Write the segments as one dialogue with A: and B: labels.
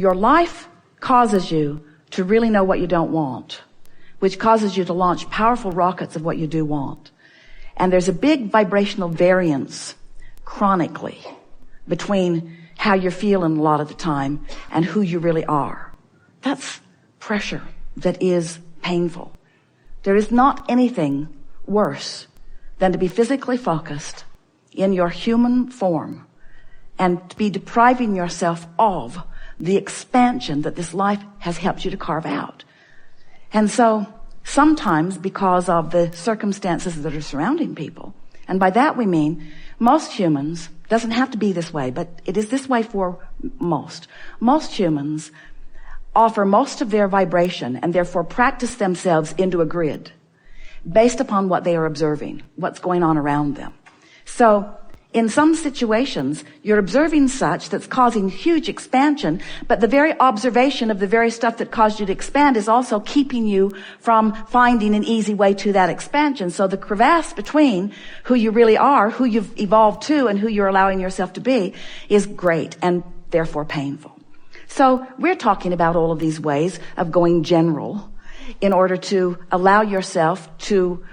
A: your life causes you to really know what you don't want, which causes you to launch powerful rockets of what you do want. And there's a big vibrational variance chronically between how you're feeling a lot of the time and who you really are. That's pressure that is painful. There is not anything worse than to be physically focused in your human form and to be depriving yourself of the expansion that this life has helped you to carve out. And so sometimes because of the circumstances that are surrounding people, and by that we mean most humans, doesn't have to be this way, but it is this way for most humans offer most of their vibration and therefore practice themselves into a grid based upon what they are observing, what's going on around them. So in some situations, you're observing such that's causing huge expansion, but the very observation of the very stuff that caused you to expand is also keeping you from finding an easy way to that expansion. So the crevasse between who you really are, who you've evolved to, and who you're allowing yourself to be is great and therefore painful. So we're talking about all of these ways of going general in order to allow yourself to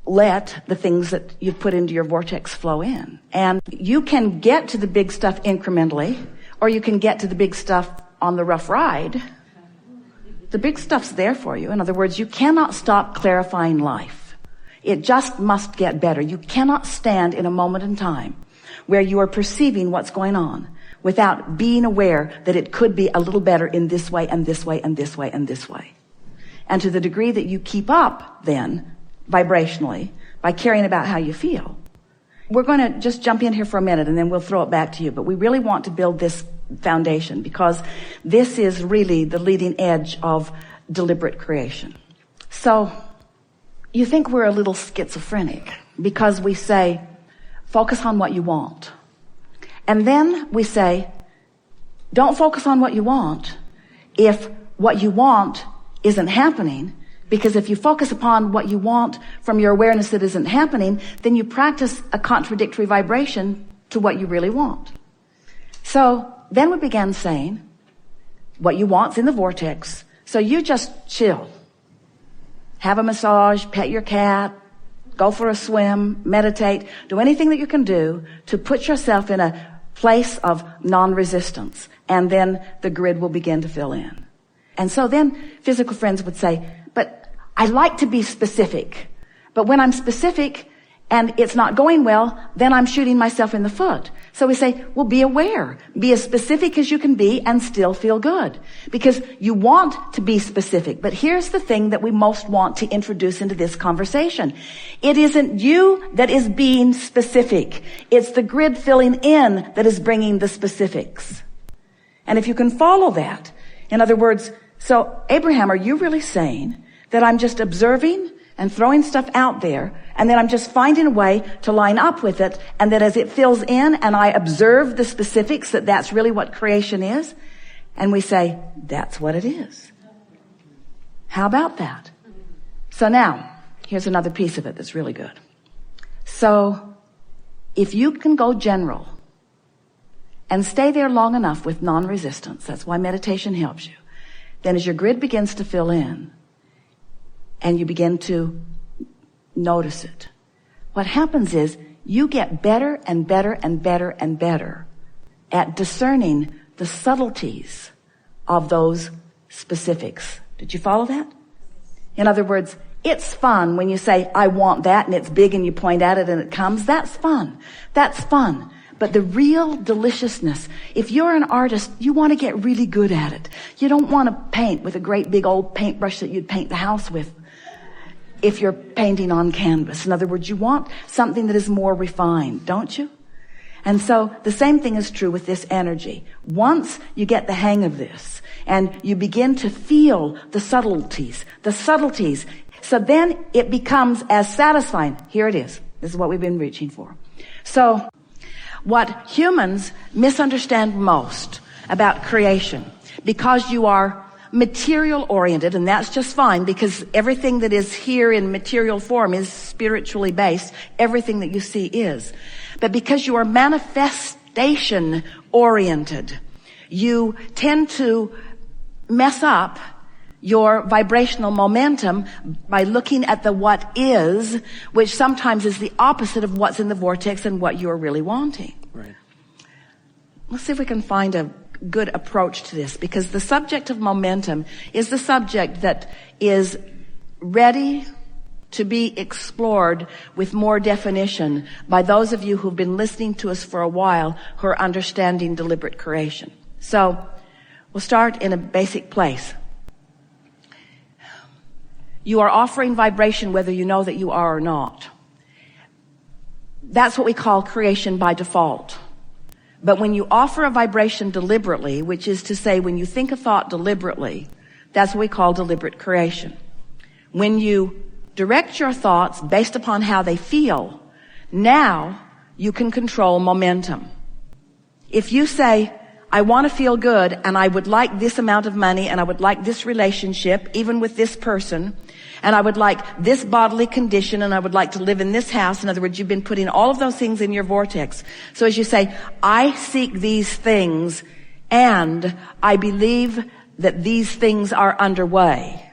A: let the things that you've put into your vortex flow in. And you can get to the big stuff incrementally, or you can get to the big stuff on the rough ride. The big stuff's there for you. In other words, you cannot stop clarifying life. It just must get better. You cannot stand in a moment in time where you are perceiving what's going on without being aware that it could be a little better in this way and this way and this way and this way. And to the degree that you keep up then vibrationally by caring about how you feel. We're going to just jump in here for a minute and then we'll throw it back to you. But we really want to build this foundation because this is really the leading edge of deliberate creation. So you think we're a little schizophrenic because we say, focus on what you want. And then we say, don't focus on what you want if what you want isn't happening. Because if you focus upon what you want from your awareness that isn't happening, then you practice a contradictory vibration to what you really want. So then we began saying, what you want's in the vortex. So you just chill. Have a massage, pet your cat, go for a swim, meditate, do anything that you can do to put yourself in a place of non-resistance. And then the grid will begin to fill in. And so then physical friends would say, but I like to be specific. But when I'm specific and it's not going well, then I'm shooting myself in the foot. So we say, well, be aware. Be as specific as you can be and still feel good. Because you want to be specific. But here's the thing that we most want to introduce into this conversation. It isn't you that is being specific. It's the grid filling in that is bringing the specifics. And if you can follow that, in other words, so Abraham, are you really saying that I'm just observing and throwing stuff out there, and then I'm just finding a way to line up with it, and that as it fills in and I observe the specifics, that's really what creation is? And we say, that's what it is. How about that? So now, here's another piece of it that's really good. So, if you can go general and stay there long enough with non-resistance, that's why meditation helps you, then as your grid begins to fill in, and you begin to notice it, what happens is you get better and better and better and better at discerning the subtleties of those specifics. Did you follow that? In other words, it's fun when you say, I want that, and it's big and you point at it and it comes. That's fun. That's fun. But the real deliciousness, if you're an artist, you want to get really good at it. You don't want to paint with a great big old paintbrush that you'd paint the house with if you're painting on canvas. In other words, you want something that is more refined, don't you? And so the same thing is true with this energy. Once you get the hang of this and you begin to feel the subtleties, so then it becomes as satisfying. Here it is. This is what we've been reaching for. So what humans misunderstand most about creation, because you are material oriented, and that's just fine because everything that is here in material form is spiritually based. Everything that you see is. But because you are manifestation oriented, you tend to mess up your vibrational momentum by looking at the what is, which sometimes is the opposite of what's in the vortex and what you're really wanting.
B: Right.
A: Let's see if we can find a good approach to this, because the subject of momentum is the subject that is ready to be explored with more definition by those of you who've been listening to us for a while, who are understanding deliberate creation. So we'll start in a basic place. You are offering vibration whether you know that you are or not. That's what we call creation by default. But when you offer a vibration deliberately, which is to say when you think a thought deliberately, that's what we call deliberate creation. When you direct your thoughts based upon how they feel, now you can control momentum. If you say, I want to feel good and I would like this amount of money and I would like this relationship, even with this person, and I would like this bodily condition and I would like to live in this house. In other words, you've been putting all of those things in your vortex. So as you say, I seek these things and I believe that these things are underway.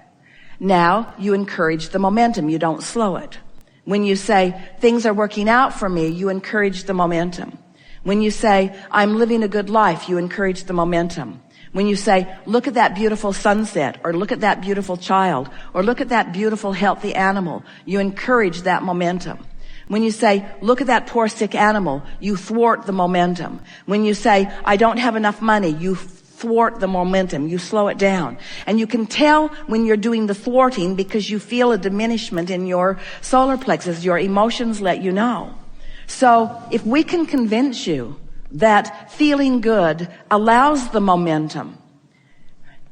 A: Now you encourage the momentum. You don't slow it. When you say things are working out for me, you encourage the momentum. When you say, I'm living a good life, you encourage the momentum. When you say, look at that beautiful sunset, or look at that beautiful child, or look at that beautiful healthy animal, you encourage that momentum. When you say, look at that poor sick animal, you thwart the momentum. When you say, I don't have enough money, you thwart the momentum. You slow it down. And you can tell when you're doing the thwarting because you feel a diminishment in your solar plexus. Your emotions let you know. So if we can convince you that feeling good allows the momentum,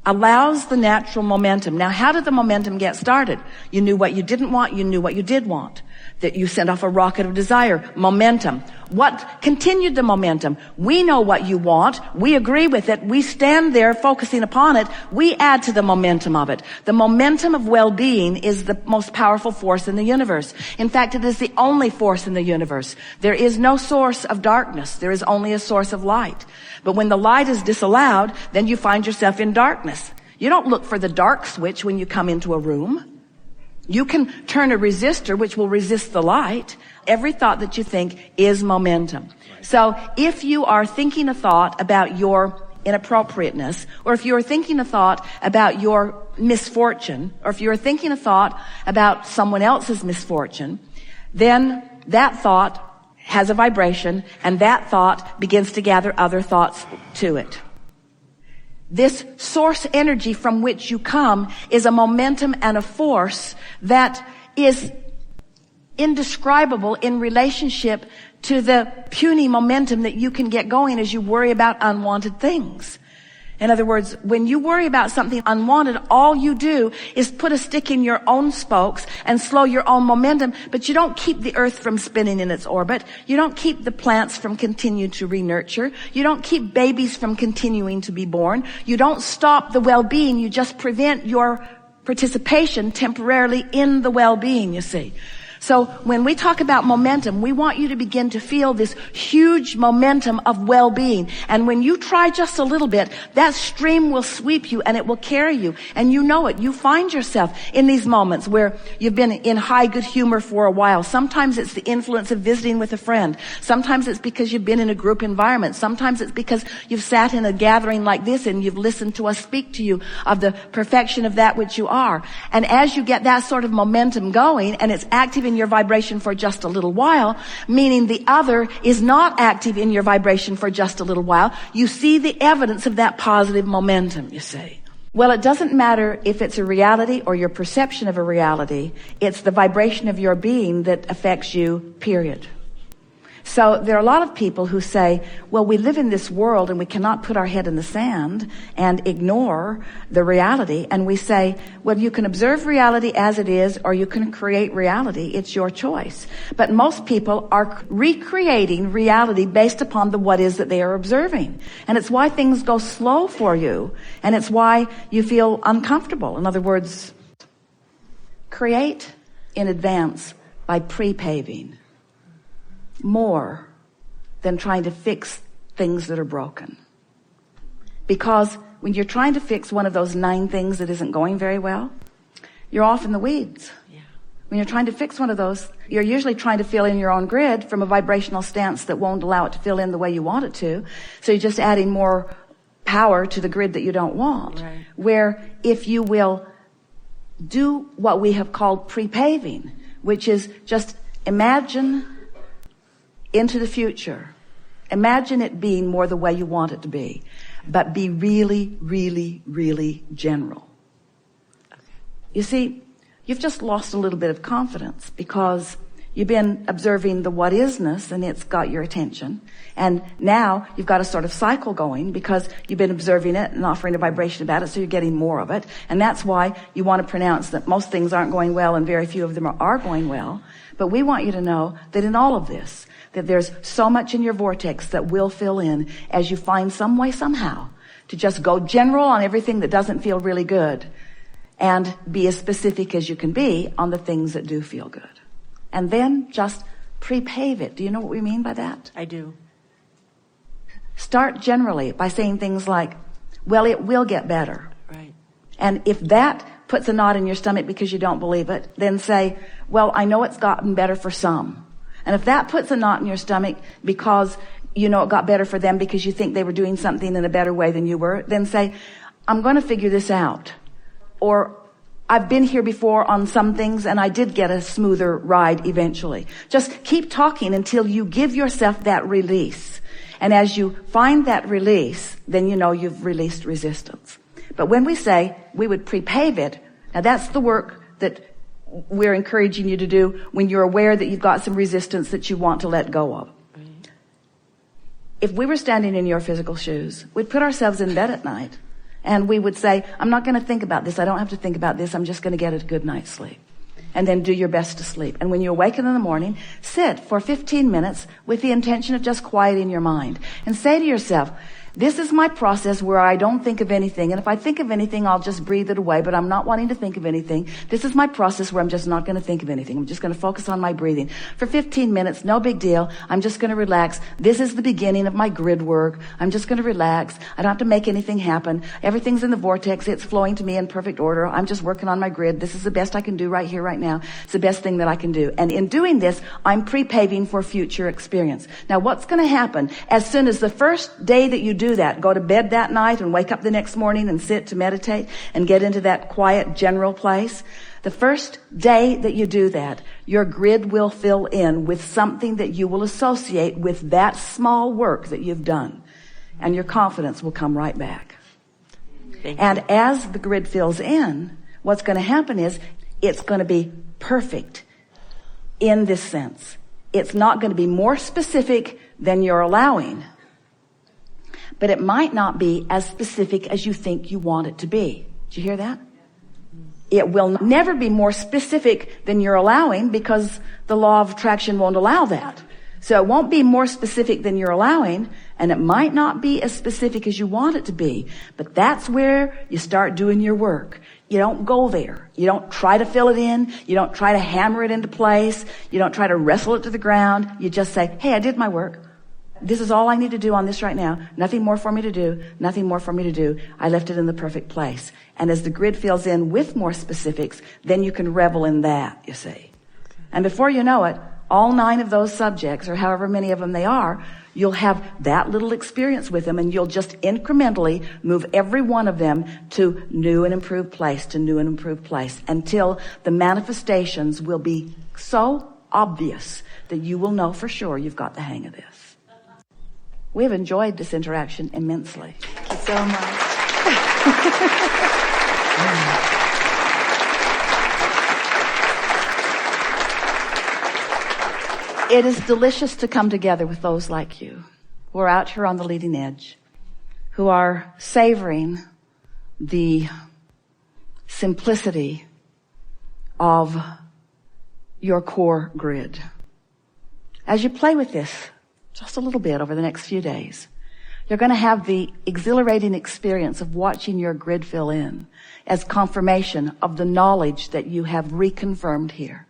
A: allows the natural momentum. Now, how did the momentum get started? You knew what you didn't want. You knew what you did want. That you sent off a rocket of desire. Momentum. What continued the momentum? We know what you want. We agree with it. We stand there focusing upon it. We add to the momentum of it. The momentum of well-being is the most powerful force in the universe. In fact, it is the only force in the universe. There is no source of darkness. There is only a source of light. But when the light is disallowed, then you find yourself in darkness. You don't look for the dark switch when you come into a room. You can turn a resistor which will resist the light. Every thought that you think is momentum. So if you are thinking a thought about your inappropriateness, or if you're thinking a thought about your misfortune, or if you're thinking a thought about someone else's misfortune, then that thought has a vibration, and that thought begins to gather other thoughts to it. This source energy from which you come is a momentum and a force that is indescribable in relationship to the puny momentum that you can get going as you worry about unwanted things. In other words, when you worry about something unwanted, all you do is put a stick in your own spokes and slow your own momentum, but you don't keep the earth from spinning in its orbit. You don't keep the plants from continuing to re-nurture. You don't keep babies from continuing to be born. You don't stop the well-being. You just prevent your participation temporarily in the well-being, you see. So when we talk about momentum, we want you to begin to feel this huge momentum of well-being. And when you try just a little bit, that stream will sweep you and it will carry you. And you know it. You find yourself in these moments where you've been in high good humor for a while. Sometimes it's the influence of visiting with a friend. Sometimes it's because you've been in a group environment. Sometimes it's because you've sat in a gathering like this and you've listened to us speak to you of the perfection of that which you are. And as you get that sort of momentum going and it's active in your vibration for just a little while, meaning the other is not active in your vibration for just a little while, you see the evidence of that positive momentum, you see. Well, it doesn't matter if it's a reality or your perception of a reality. It's the vibration of your being that affects you, period. So there are a lot of people who say, well, we live in this world and we cannot put our head in the sand and ignore the reality. And we say, well, you can observe reality as it is or you can create reality. It's your choice. But most people are recreating reality based upon the what is that they are observing. And it's why things go slow for you. And it's why you feel uncomfortable. In other words, create in advance by pre-paving. More than trying to fix things that are broken. Because when you're trying to fix one of those 9 things that isn't going very well, you're off in the weeds. Yeah. When you're trying to fix one of those, you're usually trying to fill in your own grid from a vibrational stance that won't allow it to fill in the way you want it to. So you're just adding more power to the grid that you don't want. Right. Where if you will do what we have called pre-paving, which is just imagine into the future. Imagine it being more the way you want it to be, but be really, really, really general. Okay. You see, you've just lost a little bit of confidence because you've been observing the what isness and it's got your attention. And now you've got a sort of cycle going because you've been observing it and offering a vibration about it, so you're getting more of it. And that's why you want to pronounce that most things aren't going well and very few of them are going well. But we want you to know that in all of this, that there's so much in your vortex that will fill in as you find some way somehow to just go general on everything that doesn't feel really good and be as specific as you can be on the things that do feel good. And then just pre-pave it. Do you know what we mean by that?
B: I do.
A: Start generally by saying things like, well, it will get better.
B: Right.
A: And if that puts a knot in your stomach because you don't believe it, then say, well, I know it's gotten better for some. And if that puts a knot in your stomach because you know it got better for them because you think they were doing something in a better way than you were, then say, I'm going to figure this out. Or I've been here before on some things and I did get a smoother ride eventually. Just keep talking until you give yourself that release. And as you find that release, then you know you've released resistance. But when we say we would pre-pave it, now that's the work that we're encouraging you to do when you're aware that you've got some resistance that you want to let go of. If we were standing in your physical shoes, we'd put ourselves in bed at night and we would say, I'm not going to think about this. I don't have to think about this. I'm just going to get a good night's sleep. And then do your best to sleep. And when you awaken in the morning, sit for 15 minutes with the intention of just quieting your mind and say to yourself, this is my process where I don't think of anything. And if I think of anything, I'll just breathe it away. But I'm not wanting to think of anything. This is my process where I'm just not going to think of anything. I'm just going to focus on my breathing. For 15 minutes, no big deal. I'm just going to relax. This is the beginning of my grid work. I'm just going to relax. I don't have to make anything happen. Everything's in the vortex. It's flowing to me in perfect order. I'm just working on my grid. This is the best I can do right here, right now. It's the best thing that I can do. And in doing this, I'm pre-paving for future experience. Now, what's going to happen as soon as the first day that you do that, go to bed that night and wake up the next morning and sit to meditate and get into that quiet general place, the first day that you do that, your grid will fill in with something that you will associate with that small work that you've done. And your confidence will come right back. And as the grid fills in, what's going to happen is it's going to be perfect in this sense. It's not going to be more specific than you're allowing. But it might not be as specific as you think you want it to be. Did you hear that? It will never be more specific than you're allowing because the law of attraction won't allow that. So it won't be more specific than you're allowing, and it might not be as specific as you want it to be. But that's where you start doing your work. You don't go there. You don't try to fill it in. You don't try to hammer it into place. You don't try to wrestle it to the ground. You just say, hey, I did my work. This is all I need to do on this right now. Nothing more for me to do. Nothing more for me to do. I left it in the perfect place. And as the grid fills in with more specifics, then you can revel in that, you see. And before you know it, all 9 of those subjects, or however many of them they are, you'll have that little experience with them, and you'll just incrementally move every one of them to new and improved place, to new and improved place, until the manifestations will be so obvious that you will know for sure you've got the hang of this. We have enjoyed this interaction immensely.
B: Thank you so much.
A: It is delicious to come together with those like you who are out here on the leading edge, who are savoring the simplicity of your core grid. As you play with this just a little bit over the next few days, you're going to have the exhilarating experience of watching your grid fill in as confirmation of the knowledge that you have reconfirmed here.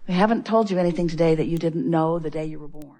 A: We haven't told you anything today that you didn't know the day you were born.